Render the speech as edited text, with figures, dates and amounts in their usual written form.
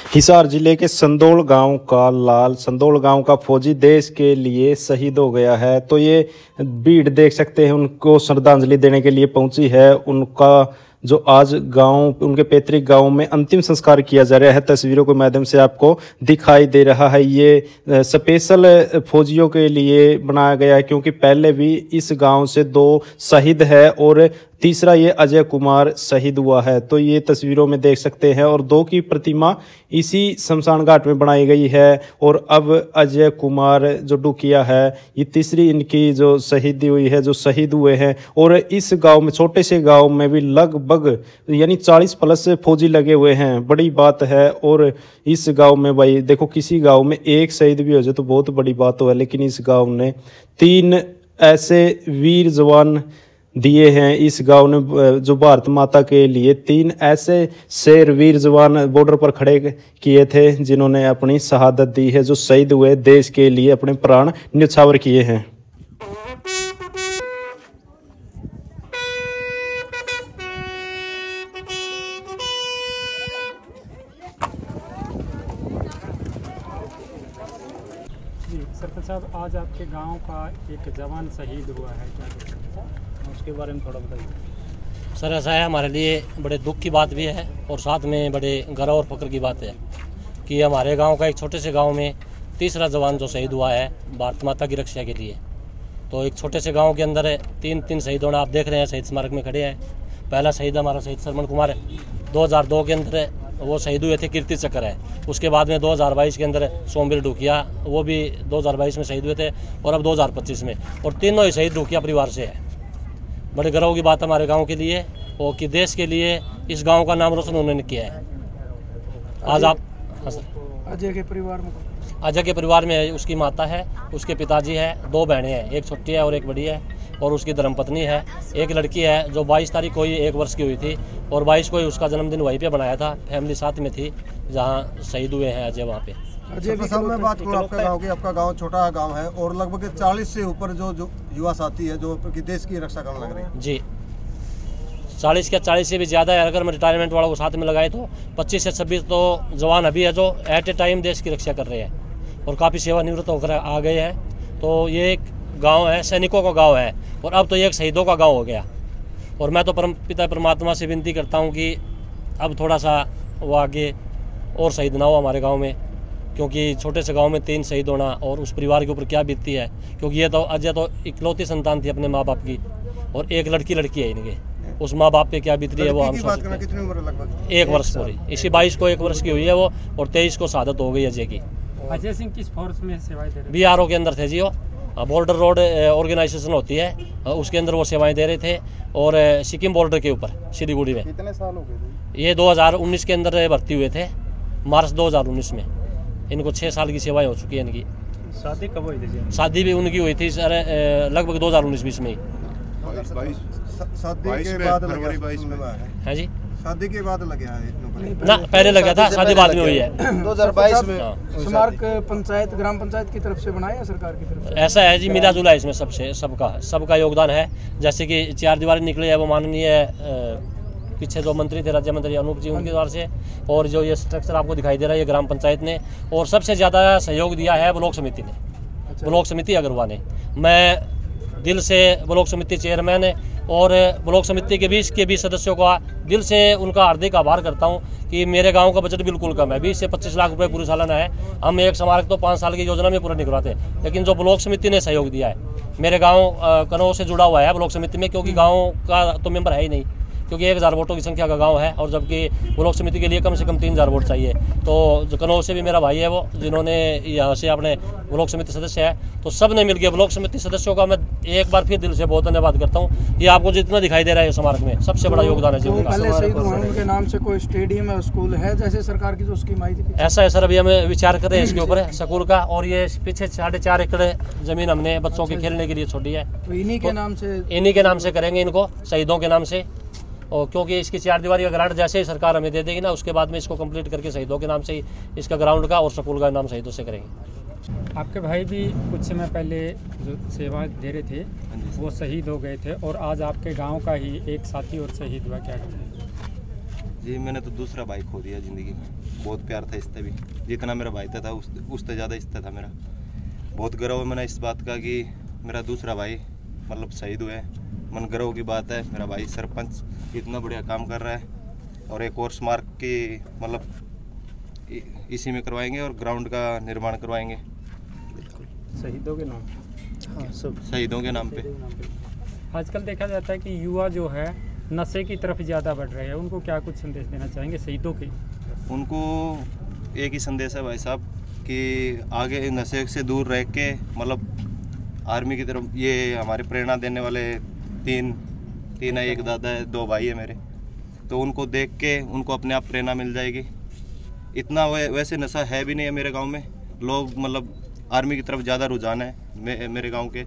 हिसार जिले के संदोल गांव का फौजी देश के लिए शहीद हो गया है। तो ये भीड़ देख सकते हैं, उनको श्रद्धांजलि देने के लिए पहुंची है। उनका जो आज उनके पैतृक गांव में अंतिम संस्कार किया जा रहा है, तस्वीरों के माध्यम से आपको दिखाई दे रहा है। ये स्पेशल फौजियों के लिए बनाया गया है, क्योंकि पहले भी इस गांव से 2 शहीद है और तीसरा ये अजय कुमार शहीद हुआ है। तो ये तस्वीरों में देख सकते हैं, और 2 की प्रतिमा इसी शमशान घाट में बनाई गई है। और अब अजय कुमार जो डुकिया है, ये तीसरी इनकी जो शहीदी हुई है, जो शहीद हुए हैं। और इस गांव में, छोटे से गांव में भी लगभग यानी 40+ फौजी लगे हुए हैं, बड़ी बात है। और इस गांव में भाई देखो, किसी गांव में 1 शहीद भी हो जाए तो बहुत बड़ी बात हो है, लेकिन इस गांव ने 3 ऐसे वीर जवान दिए हैं। इस गांव ने जो भारत माता के लिए 3 ऐसे शेर वीर जवान बॉर्डर पर खड़े किए थे, जिन्होंने अपनी शहादत दी है, जो शहीद हुए देश के लिए अपने प्राण न्यौछावर किए हैं। जी सरपंच साहब, आज आपके गांव का एक जवान शहीद हुआ है, क्या कह सकते हैं उसके बारे में थोड़ा बताइए। सर, ऐसा है, हमारे लिए बड़े दुख की बात भी है और साथ में बड़े गर्व और फख्र की बात है कि हमारे गांव का एक छोटे से गांव में तीसरा जवान जो शहीद हुआ है भारत माता की रक्षा के लिए। तो एक छोटे से गांव के अंदर 3 शहीद होना आप देख रहे हैं, शहीद स्मारक में खड़े हैं। पहला शहीद हमारा शहीद श्रवण कुमार 2002 के अंदर वो शहीद हुए थे, कीर्ति चक्र है। उसके बाद में 2022 के अंदर सोमवीर डुकिया, वो भी 2022 में शहीद हुए थे, और अब 2025 में। और तीनों ही शहीद डुकिया परिवार से है। बड़े गर्व की बात हमारे गांव के लिए, और कि देश के लिए इस गांव का नाम रोशन उन्होंने किया है। आज आप अजय के परिवार में उसकी माता है, उसके पिताजी है, 2 बहनें हैं, एक छोटी है और एक बड़ी है, और उसकी धर्मपत्नी है। एक लड़की है जो 22 तारीख को ही 1 वर्ष की हुई थी, और 22 को ही उसका जन्मदिन वहीं पे बनाया था। फैमिली साथ में थी जहाँ शहीद हुए हैं अजय, वहाँ पे। अजय साहब, मैं बात करूँ आपका गांव की, आपका गांव छोटा गांव है और लगभग 40 से ऊपर जो युवा साथी है जो कि देश की रक्षा करने लग रहे हैं। जी, 40 से भी ज़्यादा है। अगर मैं रिटायरमेंट वालों को साथ में लगाए तो 25 से 26 तो जवान अभी है जो एट ए टाइम देश की रक्षा कर रहे हैं, और काफ़ी सेवानिवृत्त होकर आ गए हैं। तो ये एक गांव है, सैनिकों का गांव है, और अब तो ये एक शहीदों का गांव हो गया। और मैं तो पिता परमात्मा से विनती करता हूं कि अब थोड़ा सा वो आगे और शहीद ना हो हमारे गांव में, क्योंकि छोटे से गांव में 3 शहीद होना, और उस परिवार के ऊपर क्या बीतती है। क्योंकि ये तो अजय तो इकलौती संतान थी अपने माँ बाप की, और एक लड़की है इनके। उस माँ बाप पे क्या बीत रही है वो हम समझते हैं। कितनी उम्र लगभग? 1 वर्ष पूरी, इसी 22 को 1 वर्ष की हुई है वो, और 23 को शहादत हो गई अजय की। अजय सिंह किस फोर्स में सेवाएं दे रहे थे? BRO के अंदर थे जी, वो बॉर्डर रोड ऑर्गेनाइजेशन होती है, उसके अंदर वो सेवाएं दे रहे थे। और सिक्किम बॉर्डर के ऊपर सिलीगुड़ी में। कितने साल हो गए? ये 2019 के अंदर भर्ती हुए थे, मार्च 2019 में। इनको 6 साल की सेवाएं हो चुकी है इनकी। शादी कब हुई थी? शादी भी उनकी हुई थी सर लगभग 2019-20 में ही। शादी के बाद है जी, शादी के बाद लगे हैं ना, पहले लगा था, शादी बाद में हुई है 2022 में। स्मारक पंचायत, ग्राम पंचायत की तरफ से बनाया, सरकार की तरफ से? ऐसा है जी, मिला जुला इसमें सबका योगदान है। जैसे कि 4 दीवारी निकले है, वो माननीय पीछे जो मंत्री थे, राज्य मंत्री अनूप जी, उनके द्वारा से। और जो ये स्ट्रक्चर आपको दिखाई दे रहा है, ये ग्राम पंचायत ने। और सबसे ज़्यादा सहयोग दिया है ब्लॉक समिति ने, ब्लॉक समिति अग्रवाल ने। मैं दिल से ब्लॉक समिति चेयरमैन और ब्लॉक समिति के 20 सदस्यों का दिल से उनका हार्दिक आभार करता हूं कि मेरे गांव का बजट बिल्कुल कम है, 20 से 25 लाख रुपए पूरी सालाना है। हम एक स्मारक तो 5 साल की योजना में पूरा नहीं करवाते, लेकिन जो ब्लॉक समिति ने सहयोग दिया है, मेरे गांव कनौज से जुड़ा हुआ है ब्लॉक समिति में, क्योंकि गाँव का तो मेंबर है ही नहीं, क्योंकि 1000 वोटों की संख्या का गांव है, और जबकि ब्लॉक समिति के लिए कम से कम 3000 वोट चाहिए। तो जो कनौज से भी मेरा भाई है वो, जिन्होंने यहाँ से अपने ब्लॉक समिति सदस्य है, तो सब ने मिलकर ब्लॉक समिति सदस्यों का मैं एक बार फिर दिल से बहुत धन्यवाद करता हूँ। ये आपको जितना दिखाई दे रहा है स्मारक में, सबसे बड़ा योगदान है जी उनका। पहले शहीद हुए उनके नाम से कोई स्टेडियम है, स्कूल है, जैसे सरकार की जो स्कीम आई थी? ऐसा है सर, अभी हम विचार कर रहे हैं इसके ऊपर स्कूल का। और ये पीछे 4.5 एकड़ जमीन हमने बच्चों के खेलने के लिए छोड़ी है, तो इन्हीं के नाम से करेंगे इनको, शहीदों के नाम से। और क्योंकि इसकी 4 दीवारी का ग्रांट जैसे ही सरकार हमें दे देगी ना, उसके बाद में इसको कंप्लीट करके शहीदों के नाम से ही इसका ग्राउंड का और स्कूल का नाम शहीदों से करेंगे। आपके भाई भी कुछ समय पहले जो सेवा दे रहे थे वो शहीद हो गए थे, और आज आपके गांव का ही एक साथी और शहीद हुआ, क्या करें? जी, मैंने तो दूसरा भाई खो दिया ज़िंदगी में। बहुत प्यार था इससे भी, जितना मेरा भाई था उससे ज़्यादा इससे था मेरा। बहुत गर्व है मैंने इस बात का कि मेरा दूसरा भाई मतलब शहीद हुआ है। मन गर्व की बात है, मेरा भाई सरपंच इतना बढ़िया काम कर रहा है। और एक और स्मारक की मतलब इसी में करवाएंगे और ग्राउंड का निर्माण करवाएंगे। शहीदों के नाम, हाँ सब शहीदों के नाम पे। आजकल देखा जाता है कि युवा जो है नशे की तरफ ज़्यादा बढ़ रहे हैं, उनको क्या कुछ संदेश देना चाहेंगे शहीदों के? उनको एक ही संदेश है भाई साहब कि आगे नशे से दूर रह के मतलब आर्मी की तरफ, ये हमारे प्रेरणा देने वाले तीन है, एक दादा है, 2 भाई है मेरे, तो उनको देख के उनको अपने आप प्रेरणा मिल जाएगी। इतना वैसे नशा है भी नहीं है मेरे गांव में, लोग मतलब आर्मी की तरफ ज़्यादा रुझान है मेरे गांव के।